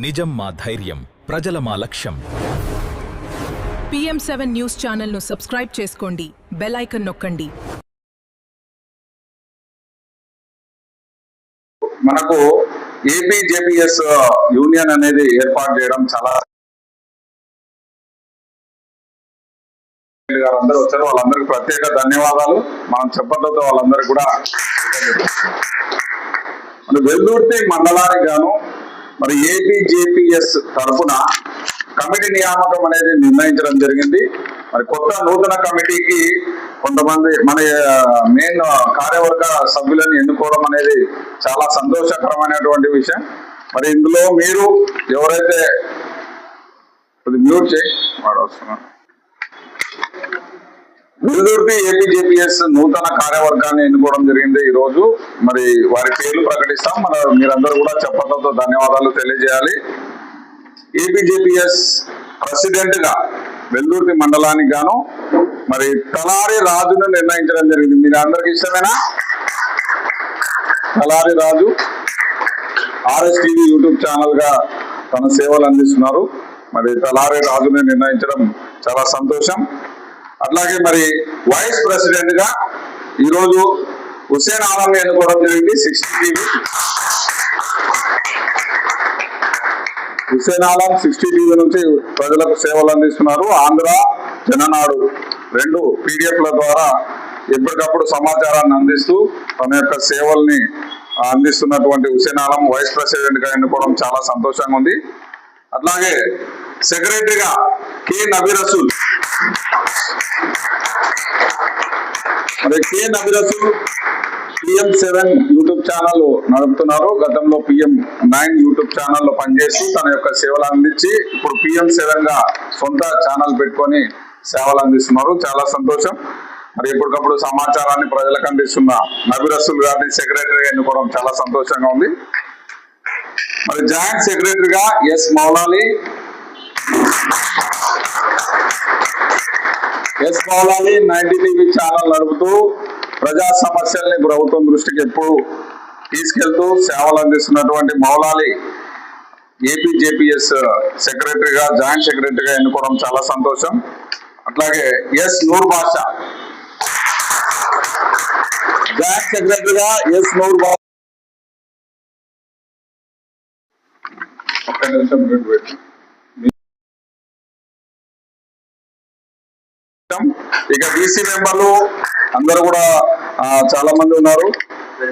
నిజం మా ధైర్యం, ప్రజల మా లక్ష్యం. PM7 న్యూస్ ఛానల్ ను సబ్స్క్రైబ్ చేసుకోండి, బెల్ ఐకాన్ నొక్కండి. మనకు ఏపీజేపీఎస్ యూనియన్ అనేది ఏర్పాటు చేయడం చాలా అందరూ వచ్చారు. వాళ్ళందరికీ ప్రత్యేక ధన్యవాదాలు. మనం చెప్పడంతో వాళ్ళందరికీ కూడా మన వెల్దుర్తి మండలానికి గాను మరి ఏపీజేపీఎస్ తరఫున కమిటీ నియామకం అనేది నిర్ణయించడం జరిగింది. మరి కొత్త నూతన కమిటీకి కొంతమంది మన మెయిన్ కార్యవర్గ సభ్యులను ఎన్నుకోవడం అనేది చాలా సంతోషకరమైనటువంటి విషయం. మరి ఇందులో మీరు ఎవరైతే మ్యూట్ చేయి వాడు వస్తున్నారు. వెల్దుర్తి ఏపీజేపీఎస్ నూతన కార్యవర్గాన్ని ఎన్నుకోవడం జరిగింది ఈ రోజు. మరి వారి పేర్లు ప్రకటిస్తాం. మీరందరూ కూడా చెప్పడంతో ధన్యవాదాలు తెలియజేయాలి. ఏపీజేపీఎస్ ప్రెసిడెంట్ గా వెల్దుర్తి మండలానికి గాను మరి తలారి రాజును నిర్ణయించడం జరిగింది. మీరు అందరికి ఇష్టమేనా? తలారి రాజు RSTV యూట్యూబ్ ఛానల్ గా తన సేవలు అందిస్తున్నారు. మరి తలారి రాజుని నిర్ణయించడం చాలా సంతోషం. అట్లాగే మరి వైస్ ప్రెసిడెంట్ గా ఈరోజు హుసేన్ ఆలంని ఎన్నుకోవడం జరిగింది. 60 TV హుసేన్ ఆలం 60 TV నుంచి ప్రజలకు సేవలు అందిస్తున్నారు. ఆంధ్ర జననాడు 2 PDFల ద్వారా ఎప్పటికప్పుడు సమాచారాన్ని అందిస్తూ తన యొక్క సేవల్ని అందిస్తున్నటువంటి హుసేన్ ఆలం వైస్ ప్రెసిడెంట్ గా ఎన్నుకోవడం చాలా సంతోషంగా ఉంది. అట్లాగే సెక్రటరీగా కె నబీరసూల్ మరి K Nabirasool PM7 YouTube channel నడుపుతున్నారు. గతంలో PM9 యూట్యూబ్ ఛానల్లో పనిచేస్తూ తన యొక్క సేవలు అందించి ఇప్పుడు PM7 గా సొంత ఛానల్ పెట్టుకొని సేవలు అందిస్తున్నారు. చాలా సంతోషం. మరి ఎప్పటికప్పుడు సమాచారాన్ని ప్రజలకు అందిస్తున్న నబీరసూల్ గారిని సెక్రటరీగా ఎన్నుకోవడం చాలా సంతోషంగా ఉంది. మరి జాయింట్ సెక్రటరీగా ఎస్ మౌలాలి 90 TV ఛానల్ నడుపుతూ ప్రజా సమస్యల్ని ప్రభుత్వం దృష్టికి ఎప్పుడు తీసుకెళ్తూ సేవలు అందిస్తున్నటువంటి మౌలాలి ఏపీజేపీఎస్ సెక్రటరీగా జాయింట్ సెక్రటరీగా ఎన్నుకోవడం చాలా సంతోషం. అట్లాగే ఎస్ నూర్ బాషా జాయింట్ సెక్రటరీగా ఎస్ నూర్ బాషా ఇక BC మెంబర్లు అందరూ కూడా చాలా మంది ఉన్నారు.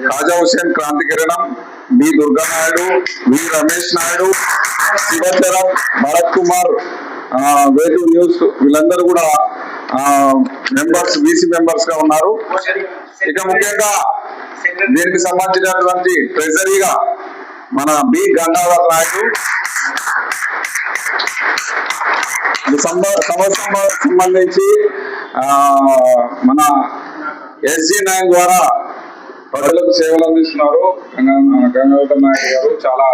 కాజా హుసేన్ క్రాంతి కిరణం, బి దుర్గానాయుడు, వి రమేష్ నాయుడు, శివచరం, భరత్ కుమార్, వేటు న్యూస్ వీళ్ళందరూ కూడా మెంబర్స్ BC మెంబర్స్ గా ఉన్నారు. ఇక ముఖ్యంగా దీనికి సంబంధించినటువంటి ట్రెజరీగా మన బి గంగాధర్ నాయుడు, సంబంధించి మన SG9 ద్వారా ప్రజలకు సేవలు అందిస్తున్నారు గంగాధర్ నాయుడు గారు. చాలా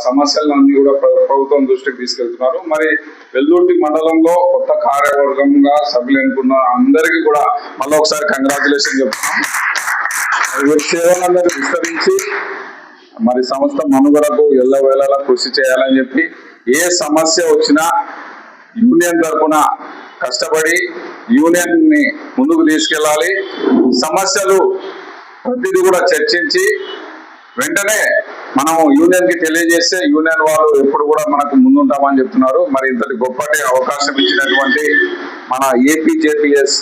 సమస్యలన్నీ కూడా ప్రభుత్వం దృష్టికి తీసుకెళ్తున్నారు. మరి వెల్దుర్తి మండలంలో కొత్త కార్యవర్గంగా సభ్యులు ఎన్నుకున్న అందరికీ కూడా మళ్ళీ ఒకసారి కంగ్రాచులేషన్ చెప్తున్నాం. వీరి సేవలందరూ విస్తరించి మరి సంస్థ మనుగడకు ఎల్లవేళలా కృషి చేయాలని చెప్పి ఏ సమస్య వచ్చినా యూనియన్ తరఫున కష్టపడి యూనియన్ ని ముందుకు తీసుకెళ్ళాలి. సమస్యలు ప్రతిదీ కూడా చర్చించి వెంటనే మనం యూనియన్ కి తెలియజేస్తే యూనియన్ వాళ్ళు ఎప్పుడు కూడా మనకు ముందుంటామని చెప్తున్నారు. మరి ఇంతటి గొప్పటి అవకాశం ఇచ్చినటువంటి మన ఏపీజేపీఎస్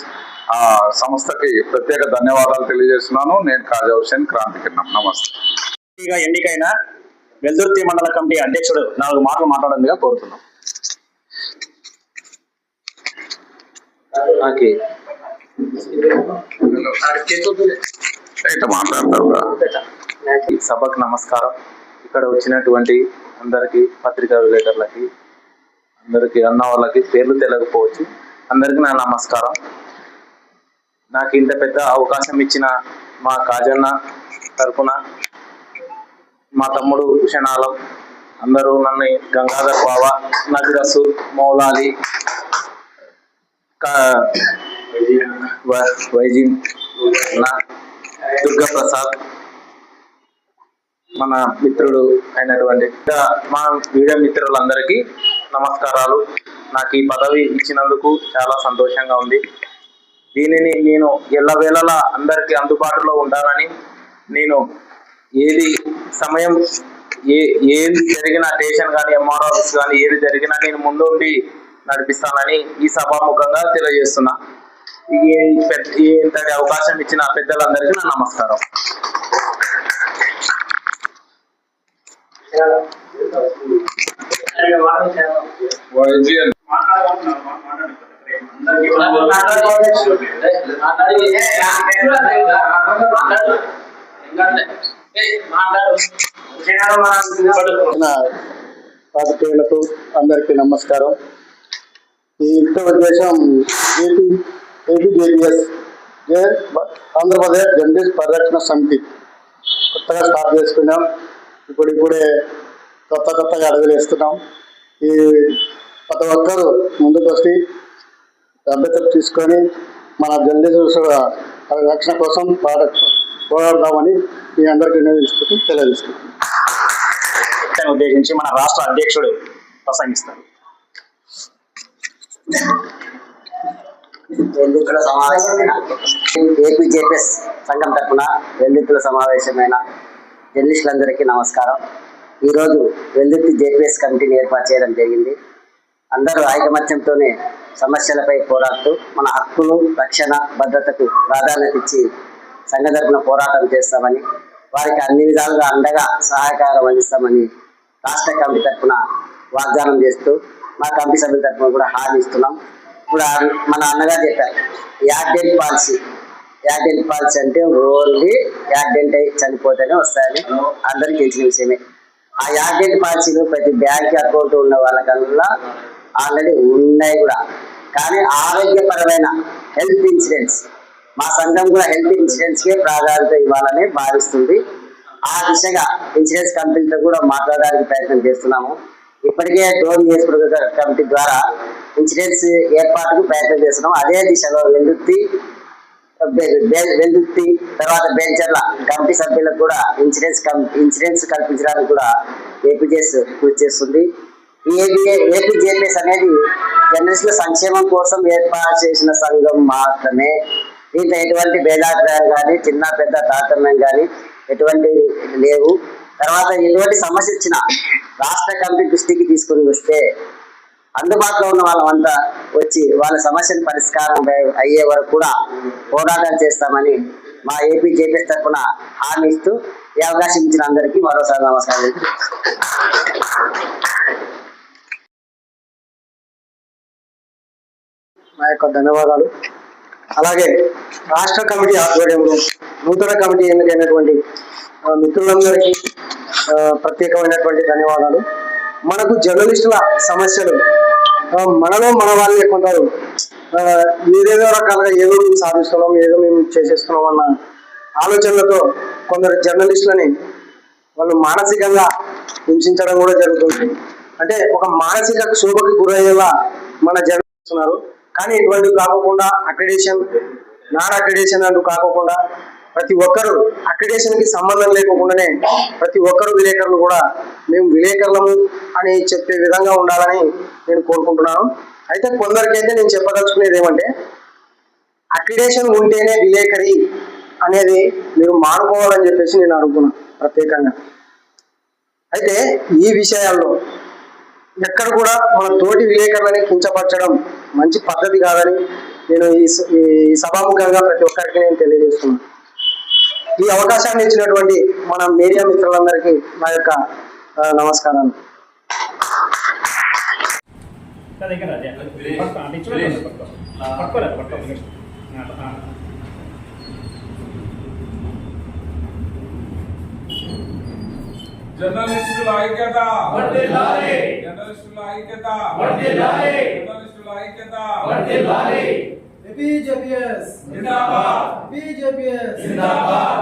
సంస్థకి ప్రత్యేక ధన్యవాదాలు తెలియజేస్తున్నాను. నేను కాజా హుసేన్ క్రాంతి కిరణం. నమస్తే. ఎన్నికైన వెల్దుర్తి మండల కమిటీ అధ్యక్షుడు 4 మాటలు మాట్లాడండిగా కోరుతున్నాం. సభకు నమస్కారం. ఇక్కడ వచ్చినటువంటి అందరికి పత్రికా విలేకరులకి అందరికి అన్న వాళ్ళకి పేర్లు తెలియకపోవచ్చు. అందరికి నా నమస్కారం. నాకు ఇంత పెద్ద అవకాశం ఇచ్చిన మా కాజన్న తరఫున, మా తమ్ముడు హుసేన్ ఆలం, అందరూ నన్ను గంగాధర్ బావా, నబీరసూల్, మౌలాలి, వైజీన్, దుర్గా ప్రసాద్, మన మిత్రుడు అయినటువంటి మా మీడియా మిత్రులందరికీ నమస్కారాలు. నాకు ఈ పదవి ఇచ్చినందుకు చాలా సంతోషంగా ఉంది. దీనిని నేను ఎల్లవేళలా అందరికీ అందుబాటులో ఉండాలని, నేను ఏది సమయం ఏది జరిగిన స్టేషన్ కానీ ఎంఆర్ ఆఫీస్ కానీ ఏది జరిగినా నేను ముందుండి నడిపిస్తానని ఈ సభాముఖంగా తెలియజేస్తున్నా. ఇంతటి అవకాశం ఇచ్చిన పెద్దలందరికీ నా నమస్కారం. వైజీఎల్ పాత్రికేయులకు అందరికీ నమస్కారం. ఈ ఇంత ఉద్దేశం ఏపీజేపీఎస్ ఆంధ్రప్రదేశ్ జర్నలిస్ట్ పరిరక్షణ సమితి కొత్తగా స్టార్ట్ చేసుకున్నాం. ఇప్పుడే కొత్తగా అడుగులు వేస్తున్నాం. ఈ ప్రతి ఒక్కరూ ముందుకు వచ్చి అభ్యర్థులు తీసుకొని మన జర్నలిస్టుల రక్షణ కోసం పోరాడదామని మీ అందరికీ తెలియజేస్తున్నాం. ఉద్దేశించి మన రాష్ట్ర అధ్యక్షుడు ప్రసంగిస్తారు. వెల్లుత్తుల సమావేశమైన ఏపీజేపీఎస్ సంఘం తరఫున వెల్లుత్తుల సమావేశమైన జర్నలిస్టులందరికీ నమస్కారం. ఈరోజు వెల్లుత్తి జేపీఎస్ కమిటీని ఏర్పాటు చేయడం జరిగింది. అందరూ ఐకమత్యంతోనే సమస్యలపై పోరాడుతూ మన హక్కులు, రక్షణ, భద్రతకు ప్రాధాన్యత ఇచ్చి సంఘ తరఫున పోరాటం చేస్తామని, వారికి అన్ని విధాలుగా అండగా సహాయకారం అందిస్తామని రాష్ట్ర కమిటీ తరఫున వాగ్దానం చేస్తూ మా కమిటీ సభ్యుల తరఫున కూడా హామీ ఇస్తున్నాం. ఇప్పుడు మన అన్నగారు చెప్పారు, యాక్సిడెంట్ పాలసీ అంటే ఓన్లీ యాక్సిడెంట్ అయి చనిపోతేనే వస్తాయని అందరికీ తెలిసిన విషయమే. ఆ యాక్సిడెంట్ పాలసీలు ప్రతి బ్యాంక్ అకౌంట్ ఉన్న వాళ్ళకల్లా ఆల్రెడీ ఉన్నాయి కూడా. కానీ ఆరోగ్యపరమైన హెల్త్ ఇన్సూరెన్స్, మా సంఘం కూడా హెల్త్ ఇన్సూరెన్స్కే ప్రాధాన్యత ఇవ్వాలని భావిస్తుంది. ఆ దిశగా ఇన్సూరెన్స్ కంపెనీతో కూడా మాట్లాడడానికి ప్రయత్నం చేస్తున్నాము. ఇప్పటికే డోన్ నియోజకవర్గ కమిటీ ద్వారా ఇన్సూరెన్స్ ఏర్పాటుకు ప్రయత్నం చేస్తున్నాం. అదే దిశలో వెల్లుత్తి తర్వాత బెంచర్ల కమిటీ సభ్యులకు కూడా ఇన్సూరెన్స్ కల్పించడానికి కూడా ఏపీజేఎస్ కృషి చేస్తుంది. ఏపీజేపీఎస్ అనేది జర్నలిస్టుల సంక్షేమం కోసం ఏర్పాటు చేసిన సంఘం మాత్రమే. దీంట్లో ఎటువంటి భేదాభిప్రాయం కానీ, చిన్న పెద్ద తారతమ్యం కానీ ఎటువంటి లేవు. తర్వాత ఎటువంటి సమస్య ఇచ్చినా రాష్ట్ర కమిటీ దృష్టికి తీసుకుని వస్తే అందుబాటులో ఉన్న వాళ్ళంతా వచ్చి వాళ్ళ సమస్యను పరిష్కారం అయ్యే వరకు కూడా పోరాటం చేస్తామని మా ఏపీజేపీఎస్ తరఫున హామీ ఇస్తూ ఈ అవకాశం ఇచ్చిన అందరికీ మరోసారి నమస్కారం. నా యొక్క ధన్యవాదాలు. అలాగే రాష్ట్ర కమిటీ ఆధ్వర్యంలో నూతన కమిటీ ఎన్నికైనటువంటి మిత్రులందరికీ ప్రత్యేకమైనటువంటి ధన్యవాదాలు. మనకు జర్నలిస్టుల సమస్యలు మనలో మన వాళ్ళే కొందరు ఏదేదో రకాలుగా ఏదో మేము సాధిస్తున్నాం, ఏదో మేము చేసేస్తున్నాం అన్న ఆలోచనలతో కొందరు జర్నలిస్టులని వాళ్ళు మానసికంగా హింసించడం కూడా జరుగుతుంది. అంటే ఒక మానసిక క్షోభకి గురయ్యేలా మన జర్నలిస్టున్నారు. కానీ ఇటువంటివి కాకుండా నాన్ అక్రిడేషన్ అంటూ కాకుండా ప్రతి ఒక్కరు అక్రిడేషన్కి సంబంధం లేకుండానే ప్రతి ఒక్కరు విలేకరులు కూడా మేము విలేకరులము అని చెప్పే విధంగా ఉండాలని నేను కోరుకుంటున్నాను. అయితే కొందరికైతే నేను చెప్పదలుచుకునేది ఏమంటే, అక్రిడేషన్ ఉంటేనే విలేకరి అనేది మీరు మానుకోవాలని చెప్పేసి నేను అడుగుతున్నాను ప్రత్యేకంగా. అయితే ఈ విషయాల్లో ఎక్కడ కూడా మన తోటి విలేకరులని కించపరచడం మంచి పద్ధతి కాదని నేను ఈ సభాముఖంగా ప్రతి ఒక్కరికి నేను తెలియజేస్తున్నాను. ఈ అవకాశాన్ని ఇచ్చినటువంటి మన మీడియా మిత్రులందరికీ నా యొక్క నమస్కారాలు. జర్నలిస్టుల ఐక్యత, జర్నలిస్టుల ఐక్యత, జర్నలిస్టుల ఐక్యత. ఏపీజేపీఎస్ జిందాబాద్, ఏపీజేపీఎస్ జిందాబాద్.